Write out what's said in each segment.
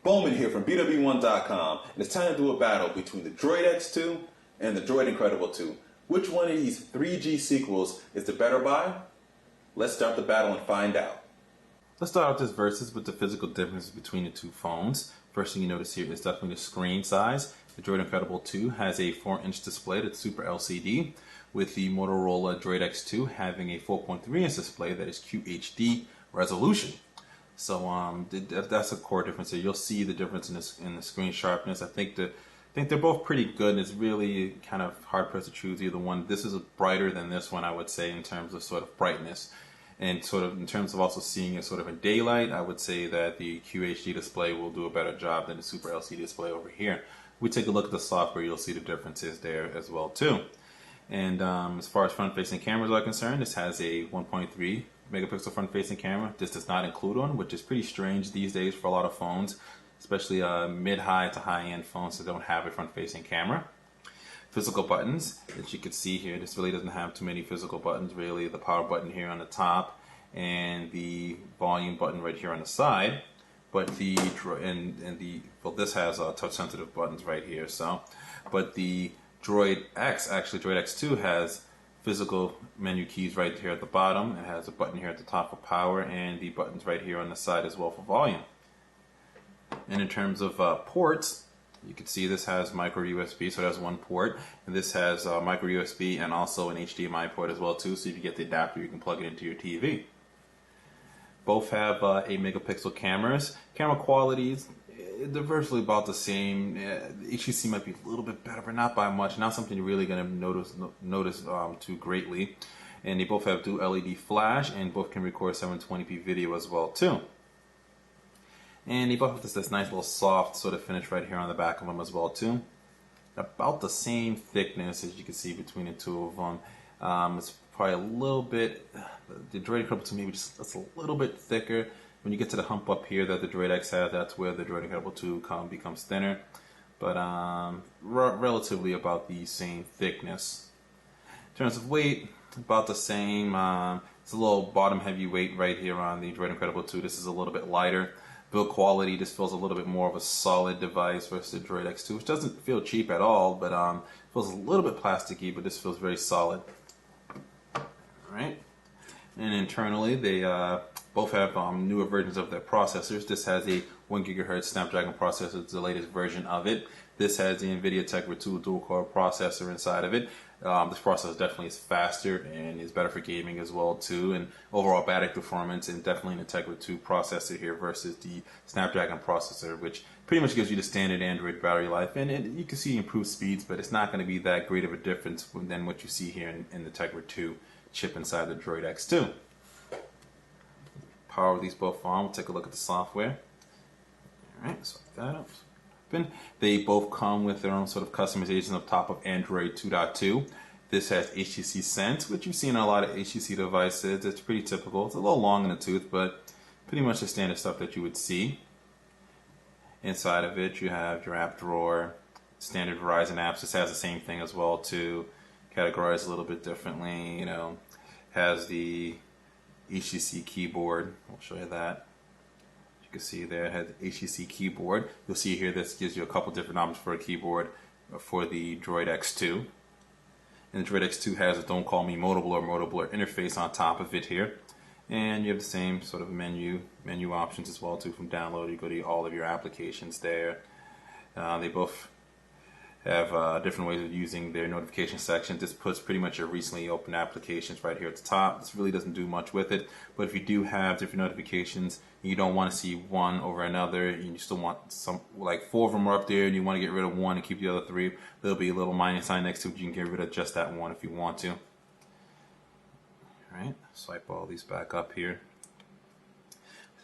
BWOne here from BWOne.com, and it's time to do a battle between the DROID X2 and the DROID Incredible 2. Which one of these 3G sequels is the better buy? Let's start the battle and find out. Let's start out this versus with the physical differences between the two phones. First thing you notice here is definitely the screen size. The DROID Incredible 2 has a 4-inch display that's Super LCD, with the Motorola DROID X2 having a 4.3-inch display that is QHD resolution. So that's a core difference here. You'll see the difference in the screen sharpness. I think they're both pretty good. It's really kind of hard pressed to choose either one. This is brighter than this one, I would say, in terms of sort of brightness. And sort of in terms of also seeing it sort of in daylight, I would say that the QHD display will do a better job than the Super LCD display over here. We take a look at the software, you'll see the differences there as well too. And as far as front-facing cameras are concerned, this has a 1.3 megapixel front-facing camera. This does not include one, which is pretty strange these days for a lot of phones, especially mid-high to high-end phones that don't have a front-facing camera. Physical buttons, as you can see here, this really doesn't have too many physical buttons really. The power button here on the top and the volume button right here on the side. But this has touch-sensitive buttons right here. But the DROID X, actually DROID X2, has physical menu keys right here at the bottom. It has a button here at the top for power and the buttons right here on the side as well for volume. And in terms of ports, you can see this has micro USB, so it has one port, and this has micro USB and also an HDMI port as well too. So if you get the adapter, you can plug it into your TV. Both have 8 megapixel cameras. Camera qualities, they're virtually about the same. The HTC might be a little bit better, but not by much. Not something you're really going to notice too greatly. And they both have dual LED flash, and both can record 720p video as well too. And they both have this nice little soft sort of finish right here on the back of them as well too. About the same thickness as you can see between the two of them. It's probably a little bit, the DROID Incredible 2 maybe just a little bit thicker. When you get to the hump up here that the DROID X has, that's where the DROID Incredible 2 becomes thinner. But relatively about the same thickness. In terms of weight, about the same. It's a little bottom heavy weight right here on the DROID Incredible 2. This is a little bit lighter. Build quality, this feels a little bit more of a solid device versus the DROID X2, which doesn't feel cheap at all, but feels a little bit plasticky, but this feels very solid. Alright. And internally, they both have newer versions of their processors. This has a 1 GHz Snapdragon processor, it's the latest version of it. This has the Nvidia Tegra 2 dual-core processor inside of it. This processor definitely is faster and is better for gaming as well too, and overall battery performance, and definitely in the Tegra 2 processor here versus the Snapdragon processor, which pretty much gives you the standard Android battery life, and you can see improved speeds, but it's not going to be that great of a difference than what you see here in the Tegra 2 chip inside the DROID X2. Power these both on. We'll take a look at the software. Alright, so like that. They both come with their own sort of customization up top of Android 2.2. This has HTC Sense, which you see in a lot of HTC devices. It's pretty typical. It's a little long in the tooth, but pretty much the standard stuff that you would see. Inside of it, you have your app drawer, standard Verizon apps. This has the same thing as well too, categorized a little bit differently. Has the HTC Keyboard. I'll show you that. You can see there it has HTC Keyboard. You'll see here this gives you a couple different options for a keyboard for the DROID X2. And the DROID X2 has a Don't Call Me Moto Blur interface on top of it here. And you have the same sort of menu options as well too. From download, you go to all of your applications there. They both have different ways of using their notification section. This puts pretty much your recently opened applications right here at the top. This really doesn't do much with it, but if you do have different notifications, you don't want to see one over another, you still want some, like 4 of them are up there, and you want to get rid of one and keep the other 3, there'll be a little minus sign next to it. You can get rid of just that one if you want to. Alright, swipe all these back up here.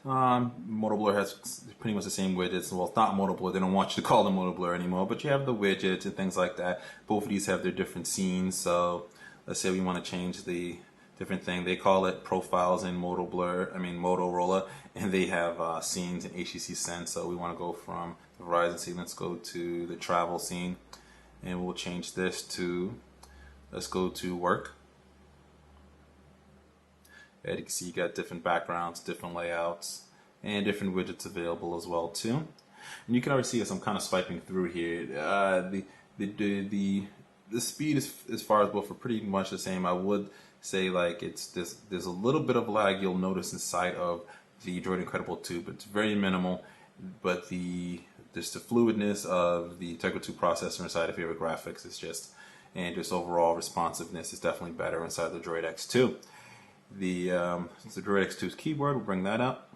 Moto Blur has pretty much the same widgets. Well, it's not Moto Blur, they don't want you to call them Moto Blur anymore, but you have the widgets and things like that. Both of these have their different scenes, so let's say we want to change the different thing. They call it profiles in Motorola, and they have scenes in HTC Sense, so we want to go from the Verizon scene, let's go to the travel scene, and we'll change this to, let's go to work. And you can see you got different backgrounds, different layouts, and different widgets available as well too. And you can already see as I'm kind of swiping through here, the speed is as far as both are pretty much the same. I would say like there's a little bit of lag you'll notice inside of the DROID Incredible 2, but it's very minimal. But just the fluidness of the Tegra 2 processor inside of favorite graphics is and just overall responsiveness is definitely better inside the DROID X2. The DROID X2's keyboard, we'll bring that up.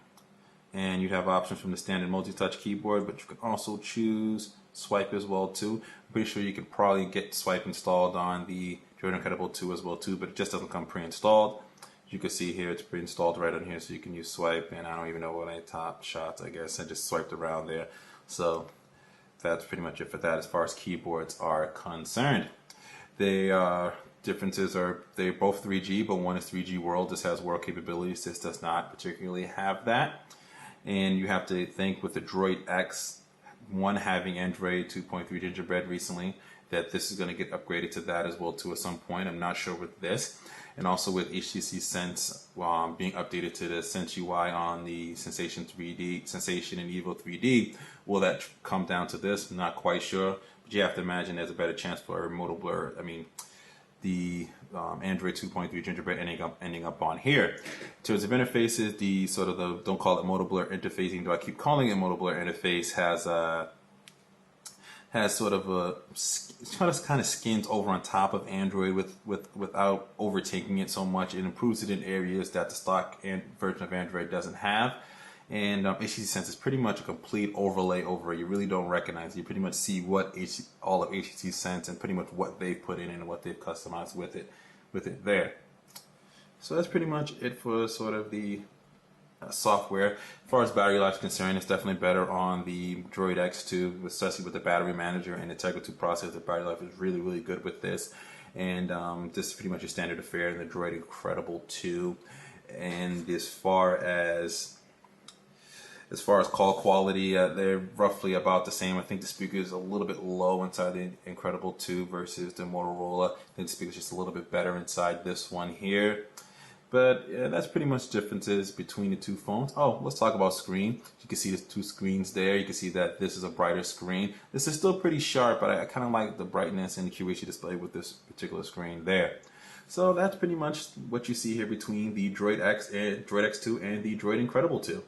And you have options from the standard multi-touch keyboard, but you can also choose swipe as well too. I'm pretty sure you could probably get swipe installed on the DROID Incredible 2 as well too, but it just doesn't come pre-installed. You can see here it's pre-installed right on here, so you can use swipe, and I don't even know what I top shots, I guess. I just swiped around there. So that's pretty much it for that as far as keyboards are concerned. Differences are they're both 3G, but one is 3G World. This has world capabilities. This does not particularly have that. And you have to think with the DROID X, one having Android 2.3 Gingerbread recently, that this is going to get upgraded to that as well too at some point. I'm not sure with this. And also with HTC Sense being updated to the Sense UI on the Sensation and Evo 3D, will that come down to this? I'm not quite sure. But you have to imagine there's a better chance for modal blur. I mean, the Android 2.3 Gingerbread ending up on here. In terms of interfaces, the don't call it modal blur interfacing, though I keep calling it modal blur interface, has sort of a kind of skins over on top of Android without overtaking it so much. It improves it in areas that the stock version of Android doesn't have. And HTC Sense is pretty much a complete overlay over it. You really don't recognize it. You pretty much see all of HTC Sense and pretty much what they've put in and what they've customized with it there. So that's pretty much it for sort of the software. As far as battery life is concerned, it's definitely better on the DROID X2, especially with the battery manager and the Tegra 2 processor. The battery life is really, really good with this. And this is pretty much a standard affair in the DROID Incredible 2. And as far as call quality, they're roughly about the same. I think the speaker is a little bit low inside the Incredible 2 versus the Motorola. I think the speaker is just a little bit better inside this one here. But yeah, that's pretty much differences between the two phones. Oh, let's talk about screen. You can see the two screens there. You can see that this is a brighter screen. This is still pretty sharp, but I kind of like the brightness and the QHD display with this particular screen there. So that's pretty much what you see here between the DROID X and DROID X2 and the DROID Incredible 2.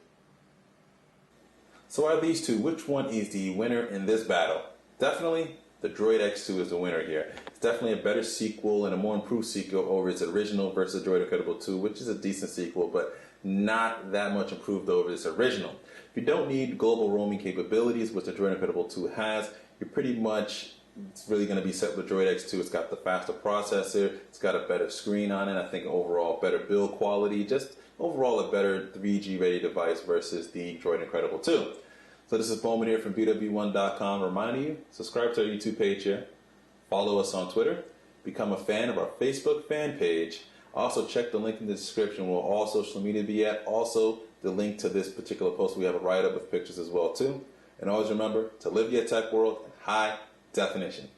So out of these two, which one is the winner in this battle? Definitely the DROID X2 is the winner here. It's definitely a better sequel and a more improved sequel over its original versus DROID Incredible 2, which is a decent sequel, but not that much improved over its original. If you don't need global roaming capabilities, which the DROID Incredible 2 has, you're pretty much, it's really going to be set with the DROID X2. It's got the faster processor, it's got a better screen on it, I think overall better build quality, just overall a better 3G ready device versus the DROID Incredible 2. So this is Bowman here from BWOne.com reminding you, subscribe to our YouTube page here, follow us on Twitter, become a fan of our Facebook fan page. Also check the link in the description where all social media be at. Also the link to this particular post, we have a write-up with pictures as well too. And always remember to live your tech world in high definition.